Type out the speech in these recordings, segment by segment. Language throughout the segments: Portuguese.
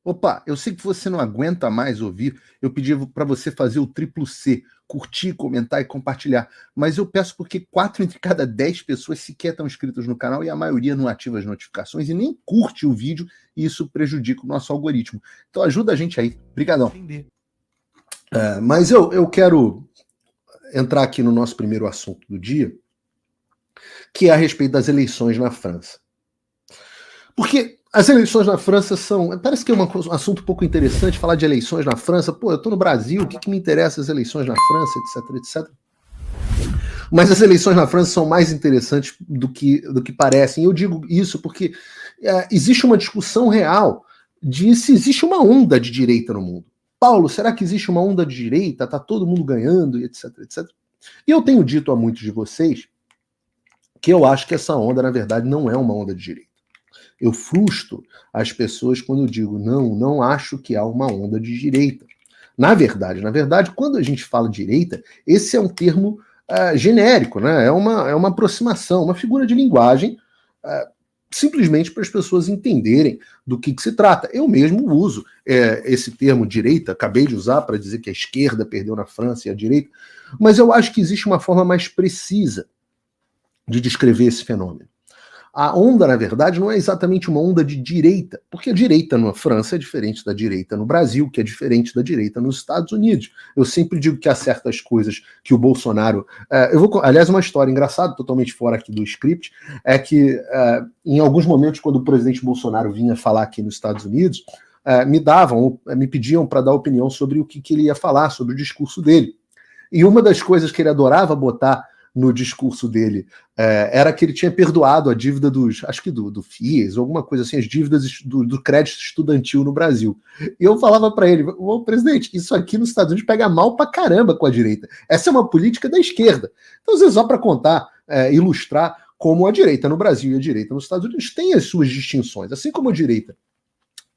Opa, eu sei que você não aguenta mais ouvir. Eu pedi para você fazer o triplo C, curtir, comentar e compartilhar. Mas eu peço porque 4 entre cada 10 pessoas sequer estão inscritas no canal e a maioria não ativa as notificações e nem curte o vídeo, e isso prejudica o nosso algoritmo. Então ajuda a gente aí. Obrigadão. Mas eu quero entrar aqui no nosso primeiro assunto do dia, que é a respeito das eleições na França. Porque as eleições na França são... Parece que é um assunto um pouco interessante falar de eleições na França. Pô, eu tô no Brasil, o que me interessa as eleições na França, etc, etc. Mas as eleições na França são mais interessantes do que parecem. Eu digo isso porque existe uma discussão real de se existe uma onda de direita no mundo. Paulo, será que existe uma onda de direita? Tá todo mundo ganhando, etc, etc. E eu tenho dito a muitos de vocês que eu acho que essa onda, na verdade, não é uma onda de direita. Eu frustro as pessoas quando eu digo, não acho que há uma onda de direita. Na verdade, quando a gente fala direita, esse é um termo genérico, né? É uma aproximação, uma figura de linguagem, simplesmente para as pessoas entenderem do que se trata. Eu mesmo uso esse termo direita, acabei de usar para dizer que a esquerda perdeu na França e a direita, mas eu acho que existe uma forma mais precisa de descrever esse fenômeno. A onda, na verdade, não é exatamente uma onda de direita, porque a direita na França é diferente da direita no Brasil, que é diferente da direita nos Estados Unidos. Eu sempre digo que há certas coisas que o Bolsonaro... aliás, uma história engraçada, totalmente fora aqui do script, é que em alguns momentos, quando o presidente Bolsonaro vinha falar aqui nos Estados Unidos, me pediam para dar opinião sobre o que ele ia falar, sobre o discurso dele. E uma das coisas que ele adorava botar no discurso dele era que ele tinha perdoado a dívida do FIES, alguma coisa assim, as dívidas do crédito estudantil no Brasil. E eu falava para ele, presidente, isso aqui nos Estados Unidos pega mal pra caramba com a direita. Essa é uma política da esquerda. Então, às vezes, só para contar, ilustrar como a direita no Brasil e a direita nos Estados Unidos tem as suas distinções, assim como a direita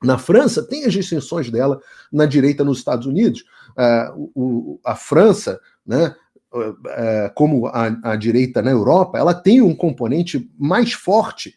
na França tem as distinções dela na direita nos Estados Unidos. A França, né, como a direita na Europa, ela tem um componente mais forte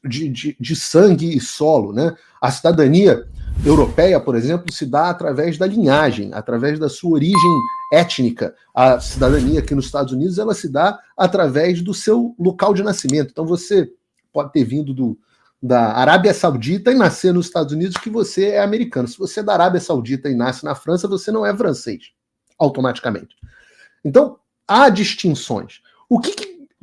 de sangue e solo, né? A cidadania europeia, por exemplo, se dá através da linhagem, através da sua origem étnica. A cidadania aqui nos Estados Unidos, ela se dá através do seu local de nascimento. Então você pode ter vindo da Arábia Saudita e nascer nos Estados Unidos que você é americano. Se você é da Arábia Saudita e nasce na França, você não é francês, automaticamente. Então, há distinções.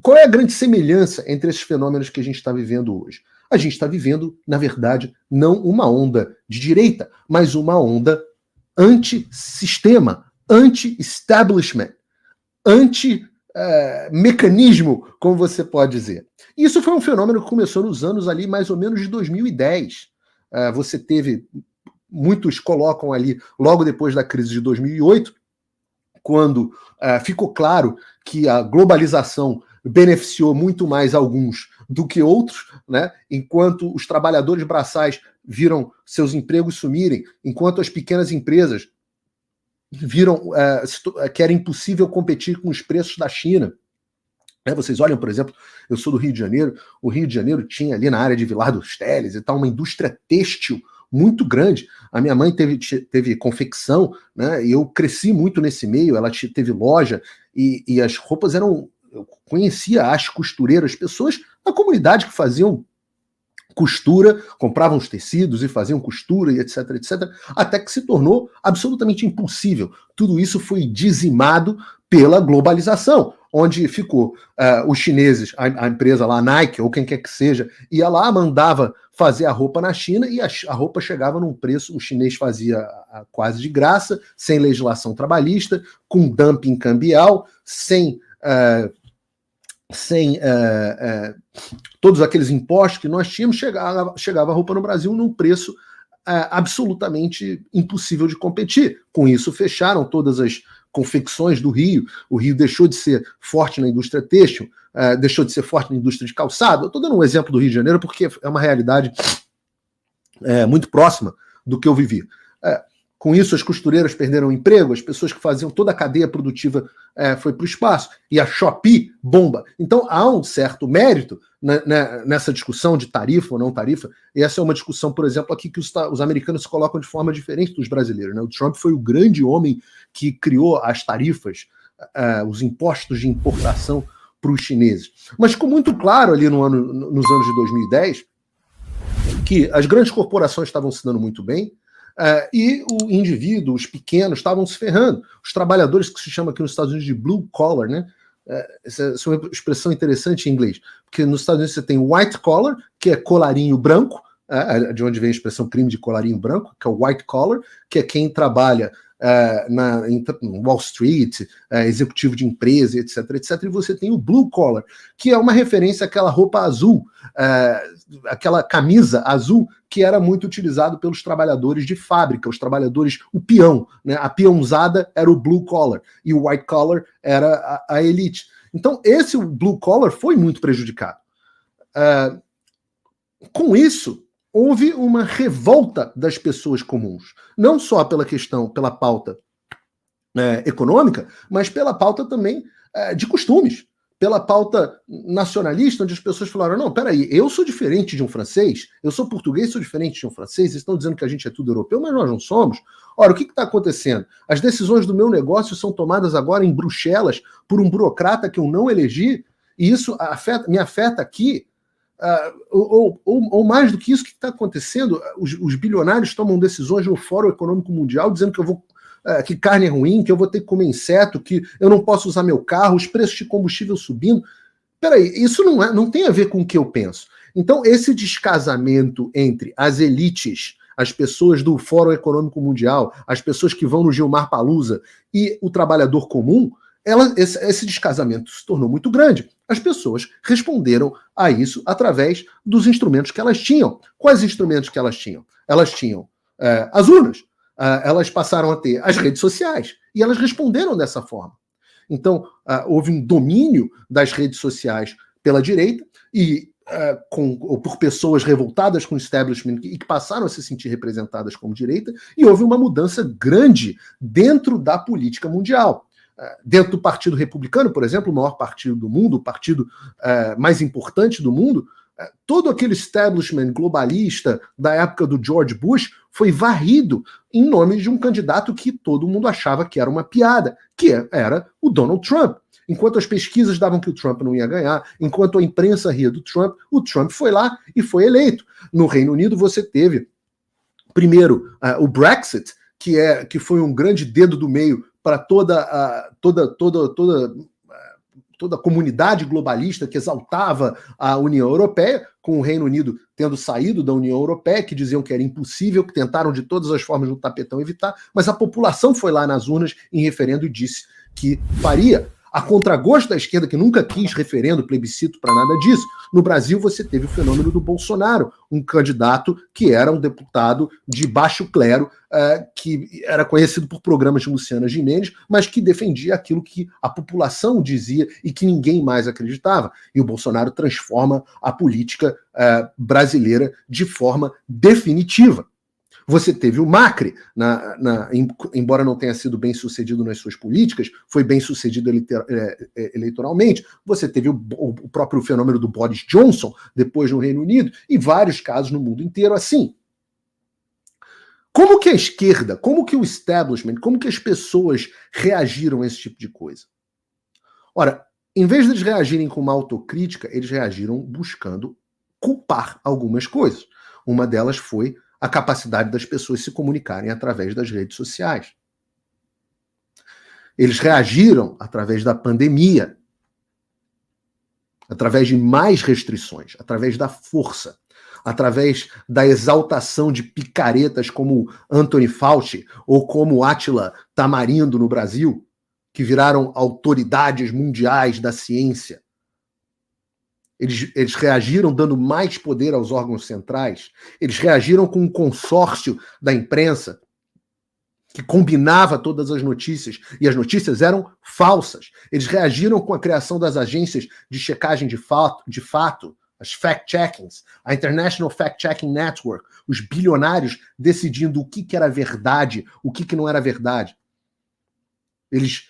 Qual é a grande semelhança entre esses fenômenos que a gente está vivendo hoje? A gente está vivendo, na verdade, não uma onda de direita, mas uma onda anti-sistema, anti-establishment, anti-mecanismo, como você pode dizer. Isso foi um fenômeno que começou nos anos ali, mais ou menos de 2010. Você teve, muitos colocam ali, logo depois da crise de 2008, quando ficou claro que a globalização beneficiou muito mais alguns do que outros, né? Enquanto os trabalhadores braçais viram seus empregos sumirem, enquanto as pequenas empresas viram que era impossível competir com os preços da China. Vocês olham, por exemplo, eu sou do Rio de Janeiro, o Rio de Janeiro tinha ali na área de Vilar dos Teles e tal, uma indústria têxtil muito grande. A minha mãe teve confecção, né? E eu cresci muito nesse meio. Ela teve loja e as roupas eram... Eu conhecia as costureiras, pessoas da comunidade que faziam costura, compravam os tecidos e faziam costura e etc, etc, até que se tornou absolutamente impossível. Tudo isso foi dizimado pela globalização, onde ficou os chineses, a empresa lá, a Nike, ou quem quer que seja, ia lá, mandava fazer a roupa na China e a roupa chegava num preço, o chinês fazia quase de graça, sem legislação trabalhista, com dumping cambial, sem todos aqueles impostos que nós tínhamos, chegava a roupa no Brasil num preço absolutamente impossível de competir. Com isso, fecharam todas as confecções do Rio. O Rio deixou de ser forte na indústria têxtil, deixou de ser forte na indústria de calçado. Eu estou dando um exemplo do Rio de Janeiro porque é uma realidade muito próxima do que eu vivi. Com isso, as costureiras perderam o emprego, as pessoas que faziam toda a cadeia produtiva foi para o espaço, e a Shopee bomba. Então, há um certo mérito nessa discussão de tarifa ou não tarifa, e essa é uma discussão, por exemplo, aqui que os americanos se colocam de forma diferente dos brasileiros, né? O Trump foi o grande homem que criou as tarifas, os impostos de importação para os chineses. Mas ficou muito claro ali nos anos de 2010 que as grandes corporações estavam se dando muito bem, e o indivíduo, os pequenos, estavam se ferrando. Os trabalhadores, que se chama aqui nos Estados Unidos de blue collar, né? Essa é uma expressão interessante em inglês, porque nos Estados Unidos você tem white collar, que é colarinho branco, de onde vem a expressão crime de colarinho branco, que é o white collar, que é quem trabalha em Wall Street, executivo de empresa, etc, etc. E você tem o blue collar, que é uma referência àquela roupa azul, aquela camisa azul que era muito utilizado pelos trabalhadores de fábrica, os trabalhadores, o peão, né? A peãozada era o blue collar e o white collar era a elite. Então esse blue collar foi muito prejudicado. Com isso, houve uma revolta das pessoas comuns, não só pela pauta econômica, mas pela pauta também de costumes, pela pauta nacionalista, onde as pessoas falaram, não, peraí, eu sou diferente de um francês, eu sou português, sou diferente de um francês, eles estão dizendo que a gente é tudo europeu, mas nós não somos. Ora, o que está acontecendo? As decisões do meu negócio são tomadas agora em Bruxelas por um burocrata que eu não elegi, e isso me afeta aqui. Ou mais do que isso, o que está acontecendo? Os bilionários tomam decisões no Fórum Econômico Mundial dizendo que que carne é ruim, que eu vou ter que comer inseto, que eu não posso usar meu carro, os preços de combustível subindo. Peraí, isso não tem a ver com o que eu penso. Então, esse descasamento entre as elites, as pessoas do Fórum Econômico Mundial, as pessoas que vão no Gilmar Palusa e o trabalhador comum, esse descasamento se tornou muito grande. As pessoas responderam a isso através dos instrumentos que elas tinham. Quais instrumentos que elas tinham? Elas tinham as urnas. Elas passaram a ter as redes sociais. E elas responderam dessa forma. Então, houve um domínio das redes sociais pela direita e por pessoas revoltadas com o establishment e que passaram a se sentir representadas como direita, e houve uma mudança grande dentro da política mundial. Dentro do Partido Republicano, por exemplo, o maior partido do mundo, o partido mais importante do mundo, todo aquele establishment globalista da época do George Bush foi varrido em nome de um candidato que todo mundo achava que era uma piada, que era o Donald Trump. Enquanto as pesquisas davam que o Trump não ia ganhar, enquanto a imprensa ria do Trump, o Trump foi lá e foi eleito. No Reino Unido você teve, primeiro, o Brexit, que foi um grande dedo do meio para toda a comunidade globalista que exaltava a União Europeia, com o Reino Unido tendo saído da União Europeia, que diziam que era impossível, que tentaram de todas as formas no tapetão evitar, mas a população foi lá nas urnas em referendo e disse que faria. A contragosto da esquerda, que nunca quis referendo, plebiscito para nada disso. No Brasil, você teve o fenômeno do Bolsonaro, um candidato que era um deputado de baixo clero, que era conhecido por programas de Luciana Gimenez, mas que defendia aquilo que a população dizia e que ninguém mais acreditava. E o Bolsonaro transforma a política brasileira de forma definitiva. Você teve o Macri, embora não tenha sido bem sucedido nas suas políticas, foi bem sucedido eleitoralmente. Você teve o próprio fenômeno do Boris Johnson, depois no Reino Unido, e vários casos no mundo inteiro assim. Como que a esquerda, como que o establishment, como que as pessoas reagiram a esse tipo de coisa? Ora, em vez de eles reagirem com uma autocrítica, eles reagiram buscando culpar algumas coisas. Uma delas foi a capacidade das pessoas se comunicarem através das redes sociais. Eles reagiram através da pandemia, através de mais restrições, através da força, através da exaltação de picaretas como Anthony Fauci ou como Átila Tamarindo no Brasil, que viraram autoridades mundiais da ciência. Eles reagiram dando mais poder aos órgãos centrais. Eles reagiram com um consórcio da imprensa que combinava todas as notícias, e as notícias eram falsas. Eles reagiram com a criação das agências de checagem de fato, as fact-checkings, a International Fact-Checking Network, os bilionários decidindo o que era verdade, o que não era verdade. Eles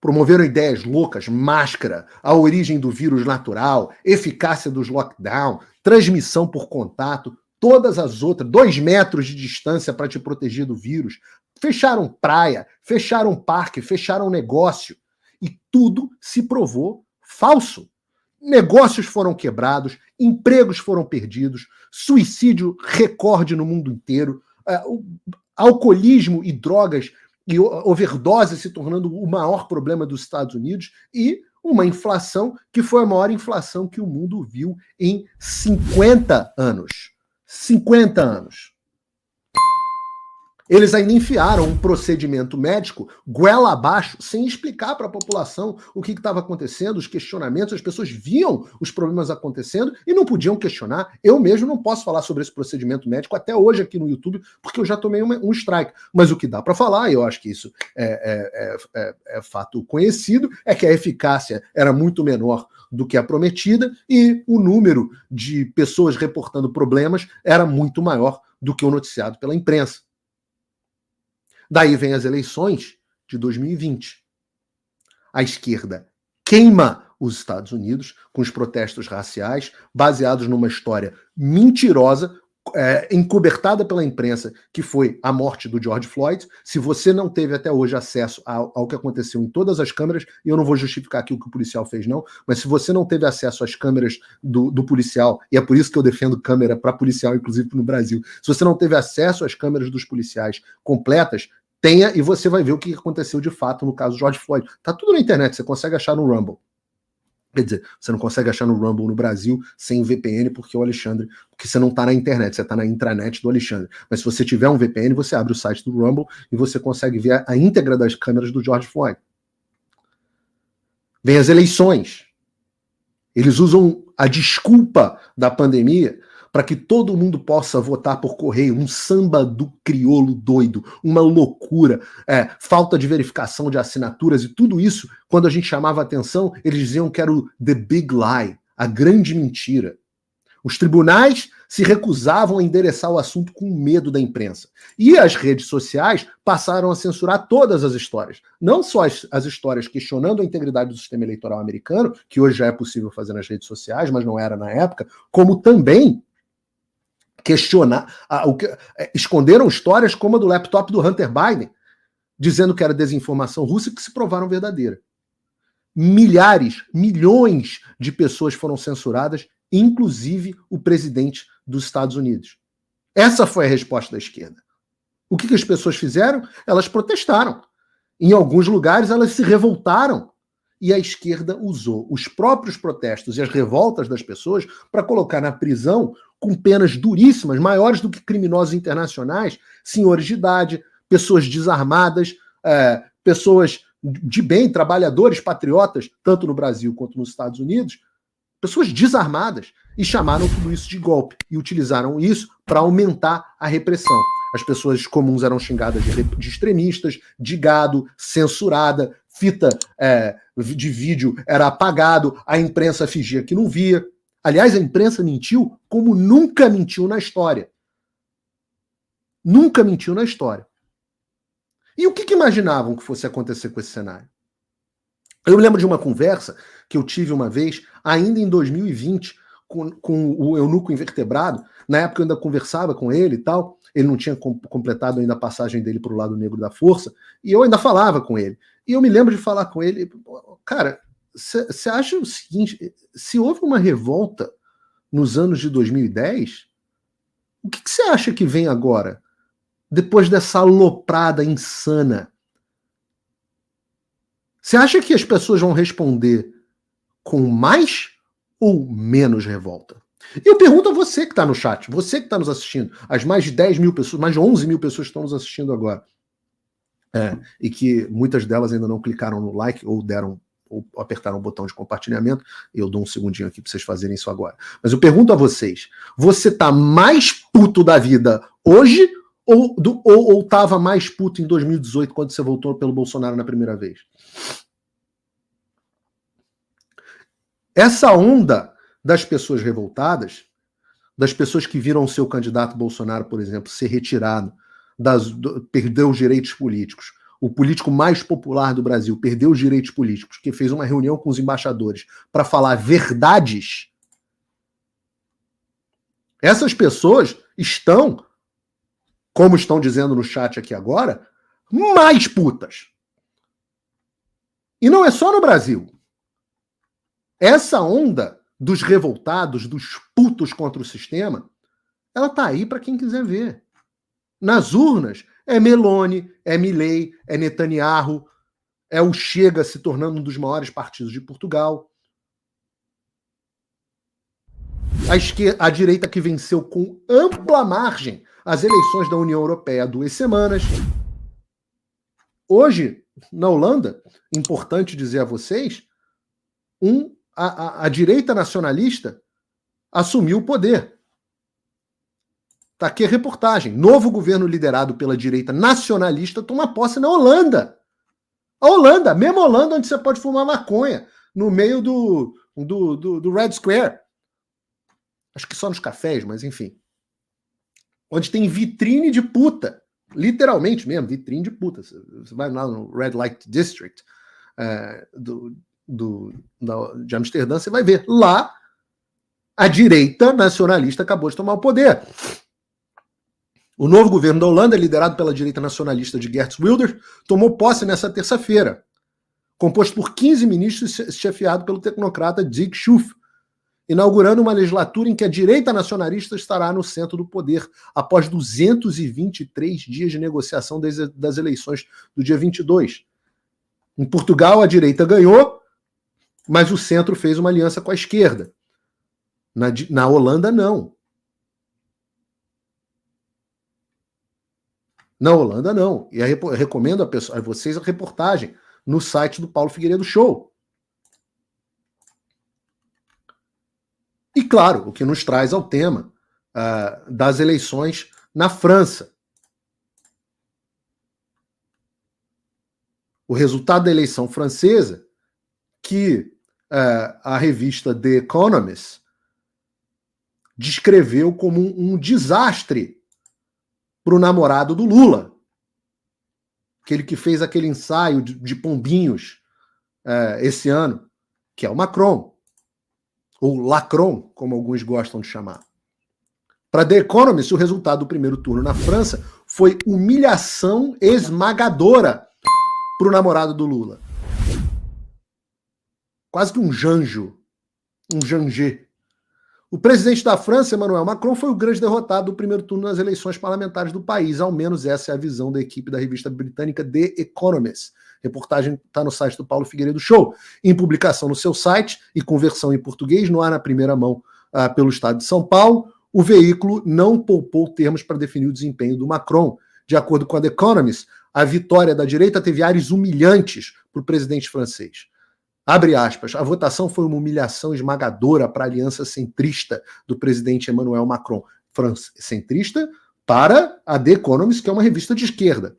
promoveram ideias loucas, máscara, a origem do vírus natural, eficácia dos lockdown, transmissão por contato, todas as outras, 2 metros de distância para te proteger do vírus. Fecharam praia, fecharam parque, fecharam negócio. E tudo se provou falso. Negócios foram quebrados, empregos foram perdidos, suicídio recorde no mundo inteiro, alcoolismo e drogas e overdose se tornando o maior problema dos Estados Unidos e uma inflação que foi a maior inflação que o mundo viu em 50 anos. 50 anos. Eles ainda enfiaram um procedimento médico goela abaixo, sem explicar para a população o que estava acontecendo, os questionamentos, as pessoas viam os problemas acontecendo e não podiam questionar. Eu mesmo não posso falar sobre esse procedimento médico até hoje aqui no YouTube, porque eu já tomei um strike. Mas o que dá para falar, e eu acho que isso é fato conhecido, é que a eficácia era muito menor do que a prometida e o número de pessoas reportando problemas era muito maior do que o noticiado pela imprensa. Daí vem as eleições de 2020. A esquerda queima os Estados Unidos com os protestos raciais, baseados numa história mentirosa, encobertada pela imprensa, que foi a morte do George Floyd. Se você não teve até hoje acesso ao que aconteceu em todas as câmeras, e eu não vou justificar aqui o que o policial fez, não, mas se você não teve acesso às câmeras do policial, e é por isso que eu defendo câmera para policial, inclusive no Brasil, se você não teve acesso às câmeras dos policiais completas, tenha e você vai ver o que aconteceu de fato no caso do George Floyd. Tá tudo na internet, você consegue achar no Rumble. Quer dizer, você não consegue achar no Rumble no Brasil sem VPN, porque o Alexandre, porque você não está na internet, você está na intranet do Alexandre. Mas se você tiver um VPN, você abre o site do Rumble e você consegue ver a íntegra das câmeras do George Floyd. Vem as eleições. Eles usam a desculpa da pandemia para que todo mundo possa votar por correio, um samba do crioulo doido, uma loucura, falta de verificação de assinaturas e tudo isso, quando a gente chamava atenção, eles diziam que era o the big lie, a grande mentira. Os tribunais se recusavam a endereçar o assunto com medo da imprensa. E as redes sociais passaram a censurar todas as histórias. Não só as histórias questionando a integridade do sistema eleitoral americano, que hoje já é possível fazer nas redes sociais, mas não era na época, como também esconderam histórias como a do laptop do Hunter Biden, dizendo que era desinformação russa, que se provaram verdadeira. Milhares, milhões de pessoas foram censuradas, inclusive o presidente dos Estados Unidos. Essa foi a resposta da esquerda. O que as pessoas fizeram? Elas protestaram. Em alguns lugares, elas se revoltaram. E a esquerda usou os próprios protestos e as revoltas das pessoas para colocar na prisão, com penas duríssimas, maiores do que criminosos internacionais, senhores de idade, pessoas desarmadas, pessoas de bem, trabalhadores, patriotas, tanto no Brasil quanto nos Estados Unidos, pessoas desarmadas, e chamaram tudo isso de golpe, e utilizaram isso para aumentar a repressão. As pessoas comuns eram xingadas de extremistas, de gado, censurada, fita de vídeo era apagado, a imprensa fingia que não via. Aliás, a imprensa mentiu como nunca mentiu na história. Nunca mentiu na história. E o que imaginavam que fosse acontecer com esse cenário? Eu me lembro de uma conversa que eu tive uma vez, ainda em 2020, com o eunuco invertebrado. Na época eu ainda conversava com ele e tal, ele não tinha completado ainda a passagem dele para o lado negro da força, e eu ainda falava com ele. E eu me lembro de falar com ele, cara, você acha o seguinte, se houve uma revolta nos anos de 2010, o que você acha que vem agora? Depois dessa aloprada insana? Você acha que as pessoas vão responder com mais ou menos revolta? E eu pergunto a você que está no chat, você que está nos assistindo, as mais de 10 mil pessoas, mais de 11 mil pessoas que estão nos assistindo agora, e que muitas delas ainda não clicaram no like ou apertaram o botão de compartilhamento. Eu dou um segundinho aqui para vocês fazerem isso agora. Mas eu pergunto a vocês, você tá mais puto da vida hoje ou tava mais puto em 2018 quando você votou pelo Bolsonaro na primeira vez? Essa onda das pessoas revoltadas, das pessoas que viram o seu candidato Bolsonaro, por exemplo, ser retirado, perdeu os direitos políticos. O político mais popular do Brasil perdeu os direitos políticos, que fez uma reunião com os embaixadores para falar verdades. Essas pessoas estão, como estão dizendo no chat aqui agora, mais putas. E não é só no Brasil. Essa onda dos revoltados, dos putos contra o sistema, ela tá aí para quem quiser ver. Nas urnas, é Meloni, é Milei, é Netanyahu, é o Chega se tornando um dos maiores partidos de Portugal. A direita que venceu com ampla margem as eleições da União Europeia há 2 semanas. Hoje, na Holanda, importante dizer a vocês, a direita nacionalista assumiu o poder. Está aqui a reportagem. Novo governo liderado pela direita nacionalista toma posse na Holanda. A Holanda, a mesma Holanda onde você pode fumar maconha, no meio do Red Square. Acho que só nos cafés, mas enfim. Onde tem vitrine de puta. Literalmente mesmo, vitrine de puta. Você vai lá no Red Light District de Amsterdã, você vai ver. Lá, a direita nacionalista acabou de tomar o poder. O novo governo da Holanda, liderado pela direita nacionalista de Geert Wilders, tomou posse nessa terça-feira, composto por 15 ministros chefiado pelo tecnocrata Dick Schoof, inaugurando uma legislatura em que a direita nacionalista estará no centro do poder após 223 dias de negociação das eleições do dia 22. Em Portugal, a direita ganhou, mas o centro fez uma aliança com a esquerda. Na Holanda, não. Na Holanda, não. E eu recomendo a vocês a reportagem no site do Paulo Figueiredo Show. E, claro, o que nos traz ao tema das eleições na França. O resultado da eleição francesa, que a revista The Economist descreveu como um desastre para o namorado do Lula, aquele que fez aquele ensaio de pombinhos esse ano, que é o Macron, ou Lacron, como alguns gostam de chamar. Para The Economist, o resultado do primeiro turno na França foi humilhação esmagadora para o namorado do Lula. Quase que um janjo, um jangê. O presidente da França, Emmanuel Macron, foi o grande derrotado do primeiro turno nas eleições parlamentares do país. Ao menos essa é a visão da equipe da revista britânica The Economist. A reportagem está no site do Paulo Figueiredo Show, em publicação no seu site e com versão em português, no ar na primeira mão pelo Estado de São Paulo. O veículo não poupou termos para definir o desempenho do Macron. De acordo com a The Economist, a vitória da direita teve ares humilhantes para o presidente francês. Abre aspas, a votação foi uma humilhação esmagadora para a aliança centrista do presidente Emmanuel Macron. Centrista para a The Economist, que é uma revista de esquerda.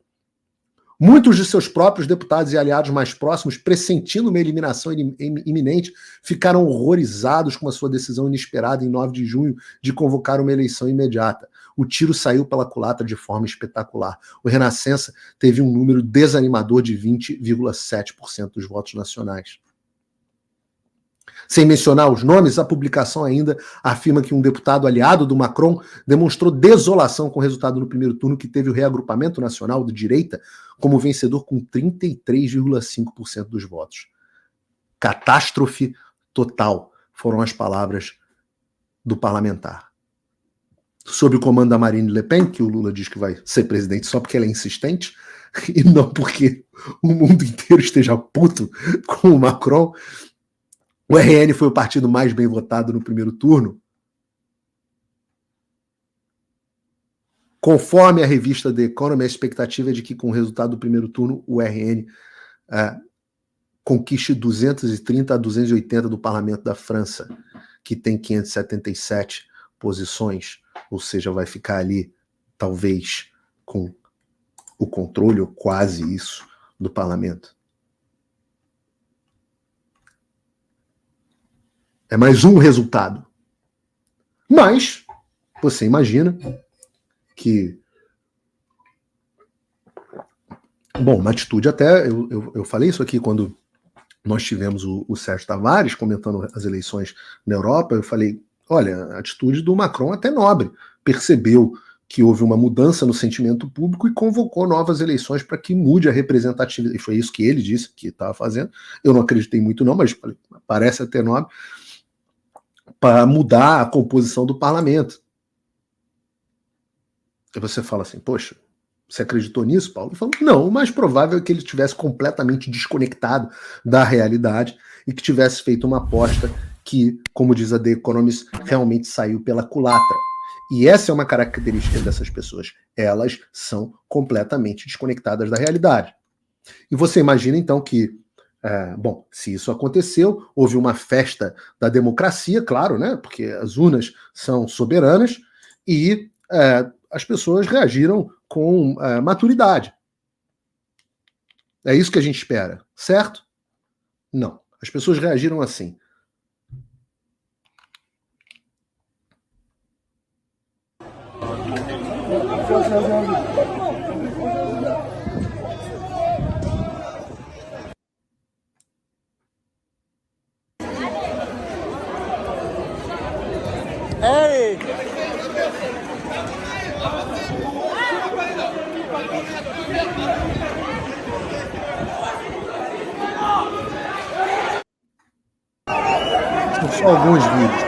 Muitos de seus próprios deputados e aliados mais próximos, pressentindo uma eliminação iminente, ficaram horrorizados com a sua decisão inesperada em 9 de junho de convocar uma eleição imediata. O tiro saiu pela culatra de forma espetacular. O Renascença teve um número desanimador de 20,7% dos votos nacionais. Sem mencionar os nomes, a publicação ainda afirma que um deputado aliado do Macron demonstrou desolação com o resultado no primeiro turno, que teve o reagrupamento nacional de direita como vencedor com 33,5% dos votos. Catástrofe total, foram as palavras do parlamentar. Sob o comando da Marine Le Pen, que o Lula diz que vai ser presidente só porque ela é insistente, e não porque o mundo inteiro esteja puto com o Macron, o RN foi o partido mais bem votado no primeiro turno. Conforme a revista The Economist, a expectativa é de que, com o resultado do primeiro turno, o RN conquiste 230 a 280 do parlamento da França, que tem 577 posições, ou seja, vai ficar ali, talvez, com o controle, ou quase isso, do parlamento. É mais um resultado. Mas você imagina que... Bom, uma atitude até... Eu falei isso aqui quando nós tivemos o Sérgio Tavares comentando as eleições na Europa. Eu falei, olha, a atitude do Macron até nobre. Percebeu que houve uma mudança no sentimento público e convocou novas eleições para que mude a representatividade. E foi isso que ele disse que estava fazendo. Eu não acreditei muito não, mas parece até nobre, para mudar a composição do parlamento. E você fala assim, poxa, você acreditou nisso, Paulo? Eu falo, não, o mais provável é que ele estivesse completamente desconectado da realidade e que tivesse feito uma aposta que, como diz a The Economist, realmente saiu pela culatra. E essa é uma característica dessas pessoas. Elas são completamente desconectadas da realidade. E você imagina, então, que, bom, se isso aconteceu, houve uma festa da democracia, claro, né? Porque as urnas são soberanas e as pessoas reagiram com maturidade. É isso que a gente espera, certo? Não. As pessoas reagiram assim. Hey! São só alguns vídeos.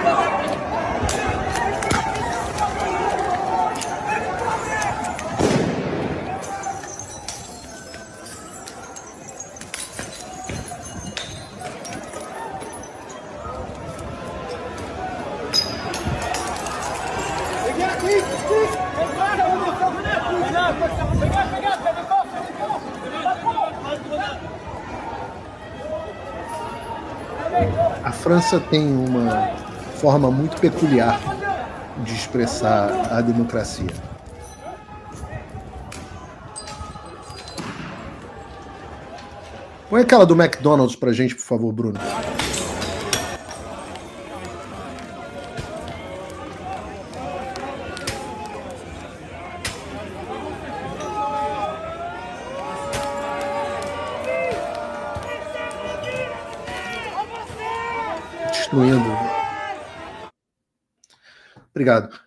A França tem uma forma muito peculiar de expressar a democracia. Põe aquela do McDonald's pra gente, por favor, Bruno. Destruindo. Obrigado.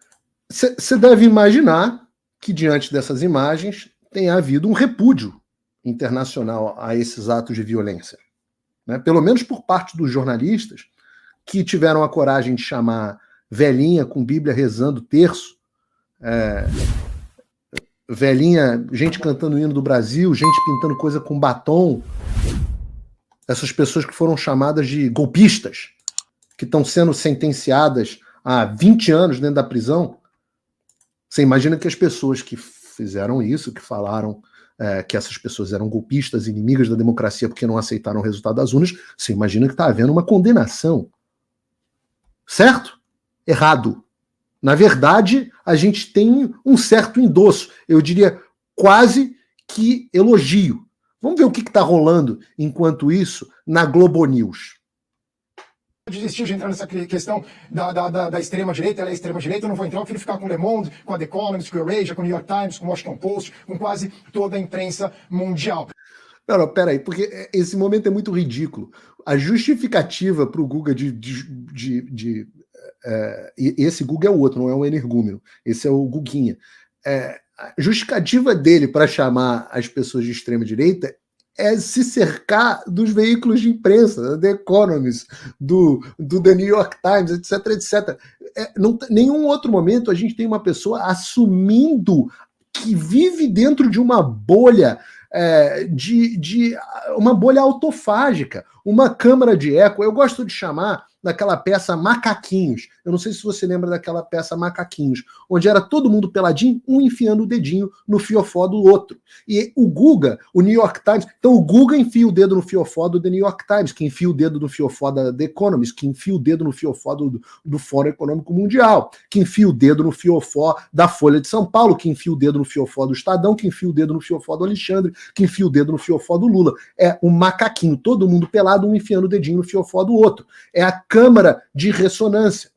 Você deve imaginar que, diante dessas imagens, tenha havido um repúdio internacional a esses atos de violência, né? Pelo menos por parte dos jornalistas que tiveram a coragem de chamar velhinha com Bíblia rezando terço, velhinha, gente cantando o hino do Brasil, gente pintando coisa com batom, essas pessoas que foram chamadas de golpistas, que estão sendo sentenciadas a 20 anos dentro da prisão. Você imagina que as pessoas que fizeram isso, que falaram que essas pessoas eram golpistas, inimigas da democracia porque não aceitaram o resultado das urnas, você imagina que está havendo uma condenação. Certo? Errado. Na verdade, a gente tem um certo endosso, eu diria quase que elogio. Vamos ver o que está rolando, enquanto isso, na Globo News. Desistiu de entrar nessa questão da extrema-direita, ela é extrema-direita, eu não vou entrar, eu prefiro ficar com o Le Monde, com a The Economist, com o Eurasia, com o New York Times, com o Washington Post, com quase toda a imprensa mundial. Não, peraí, porque esse momento é muito ridículo. A justificativa para o Guga esse Guga é o outro, não é o energúmeno, esse é o Guguinha. A justificativa dele para chamar as pessoas de extrema-direita é se cercar dos veículos de imprensa, da The Economist, do The New York Times, etc, etc. Nenhum outro momento a gente tem uma pessoa assumindo que vive dentro de uma bolha, uma bolha autofágica, uma câmara de eco. Eu gosto de chamar daquela peça macaquinhos. Eu não sei se você lembra daquela peça Macaquinhos, onde era todo mundo peladinho, um enfiando o dedinho no fiofó do outro. E o Guga, o New York Times, então o Guga enfia o dedo no fiofó do The New York Times, que enfia o dedo no fiofó da The Economist, que enfia o dedo no fiofó do Fórum Econômico Mundial, que enfia o dedo no fiofó da Folha de São Paulo, que enfia o dedo no fiofó do Estadão, que enfia o dedo no fiofó do Alexandre, que enfia o dedo no fiofó do Lula. É um macaquinho, todo mundo pelado, um enfiando o dedinho no fiofó do outro. É a câmara de ressonância.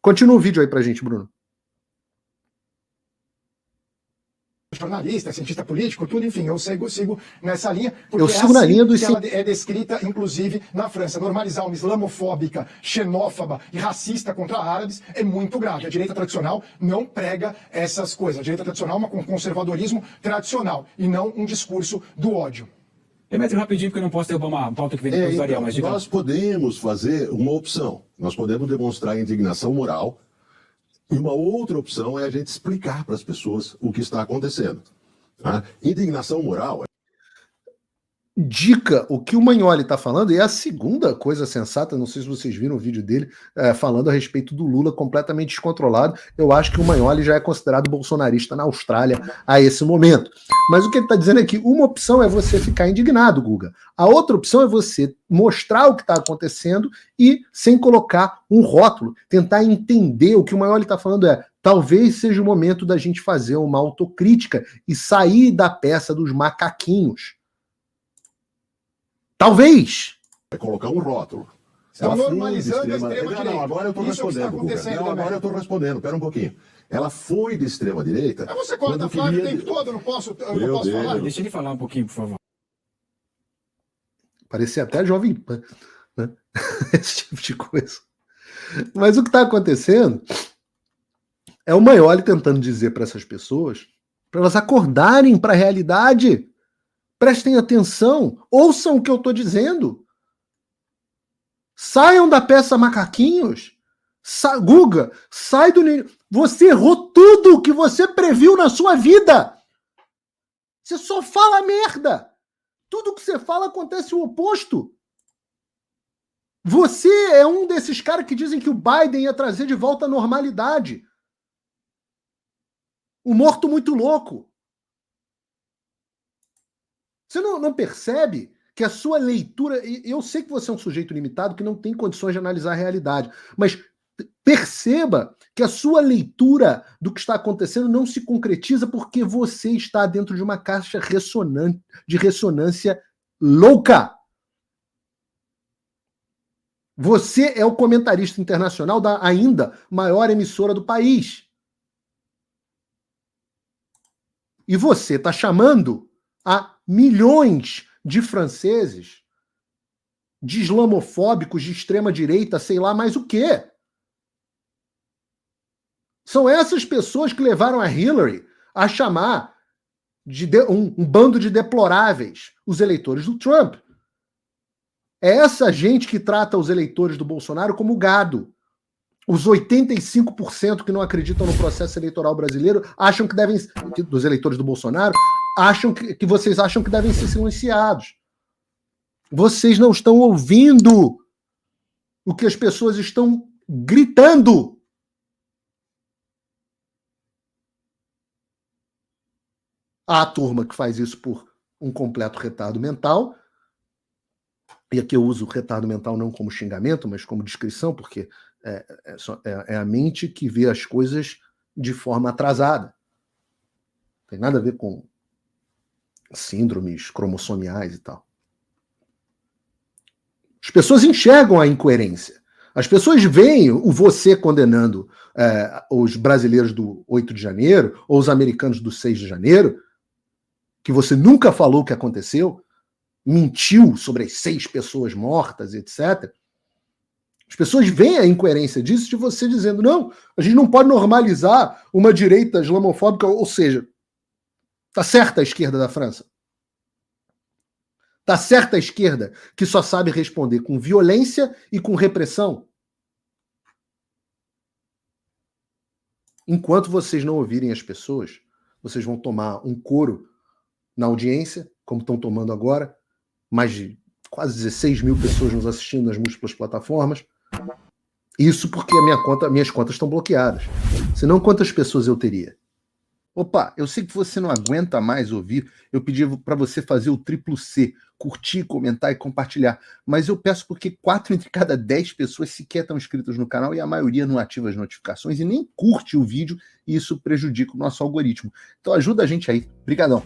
Continua o vídeo aí pra gente, Bruno. Jornalista, cientista político, tudo, enfim, eu sigo nessa linha, porque eu sigo na linha do que ela é descrita, inclusive, na França. Normalizar uma islamofóbica, xenófoba e racista contra árabes é muito grave. A direita tradicional não prega essas coisas. A direita tradicional é um conservadorismo tradicional e não um discurso do ódio. Demetrio, rapidinho, porque eu não posso derrubar uma pauta que vem depois do Ariel, mas diga. Nós podemos fazer uma opção. Nós podemos demonstrar indignação moral. E uma outra opção é a gente explicar para as pessoas o que está acontecendo. A indignação moral dica, o que o Magnoli está falando, e é a segunda coisa sensata, não sei se vocês viram o vídeo dele, falando a respeito do Lula completamente descontrolado. Eu acho que o Magnoli já é considerado bolsonarista na Austrália a esse momento. Mas o que ele está dizendo é que uma opção é você ficar indignado, Guga. A outra opção é você mostrar o que está acontecendo e, sem colocar um rótulo, tentar entender. O que o Magnoli está falando é: talvez seja o momento da gente fazer uma autocrítica e sair da peça dos macaquinhos. Talvez. É colocar um rótulo. Estão normalizando a extrema-direita. Não, agora eu estou respondendo, Guga. Não, agora eu estou respondendo. Espera um pouquinho. Ela foi de extrema-direita. Mas você corta a Flávio o tempo todo, eu não posso falar? Deixa ele falar um pouquinho, por favor. Parecia até Jovem Pan, né? Esse tipo de coisa. Mas o que está acontecendo é o Magnoli tentando dizer para essas pessoas, para elas acordarem para a realidade. Prestem atenção, ouçam o que eu estou dizendo. Saiam da peça macaquinhos. Guga, sai do... Você errou tudo o que você previu na sua vida. Você só fala merda. Tudo que você fala acontece o oposto. Você é um desses caras que dizem que o Biden ia trazer de volta a normalidade. O morto muito louco. Você não percebe que a sua leitura... Eu sei que você é um sujeito limitado que não tem condições de analisar a realidade, mas perceba que a sua leitura do que está acontecendo não se concretiza porque você está dentro de uma caixa de ressonância louca. Você é o comentarista internacional da ainda maior emissora do país. E você está chamando a milhões de franceses, de islamofóbicos, de extrema-direita, sei lá mais o quê. São essas pessoas que levaram a Hillary a chamar de um bando de deploráveis os eleitores do Trump. É essa gente que trata os eleitores do Bolsonaro como gado. Os 85% que não acreditam no processo eleitoral brasileiro acham que devem, dos eleitores do Bolsonaro, acham que vocês acham que devem ser silenciados. Vocês não estão ouvindo o que as pessoas estão gritando. Há a turma que faz isso por um completo retardo mental, e aqui eu uso o retardo mental não como xingamento, mas como descrição, porque é a mente que vê as coisas de forma atrasada. Não tem nada a ver com síndromes cromossomiais e tal. As pessoas enxergam a incoerência. As pessoas veem o você condenando os brasileiros do 8 de janeiro ou os americanos do 6 de janeiro, que você nunca falou o que aconteceu, mentiu sobre as 6 pessoas mortas, etc. As pessoas veem a incoerência disso de você dizendo, não, a gente não pode normalizar uma direita islamofóbica, ou seja, tá certa a esquerda da França. Tá certa a esquerda que só sabe responder com violência e com repressão. Enquanto vocês não ouvirem as pessoas, vocês vão tomar um couro na audiência, como estão tomando agora, mais de quase 16 mil pessoas nos assistindo nas múltiplas plataformas, Isso porque minhas contas estão bloqueadas. Senão, quantas pessoas eu teria? Opa, eu sei que você não aguenta mais ouvir. Eu pedi para você fazer o triplo C, curtir, comentar e compartilhar. Mas eu peço porque 4 entre cada 10 pessoas sequer estão inscritas no canal e a maioria não ativa as notificações e nem curte o vídeo, e isso prejudica o nosso algoritmo. Então ajuda a gente aí. Obrigadão.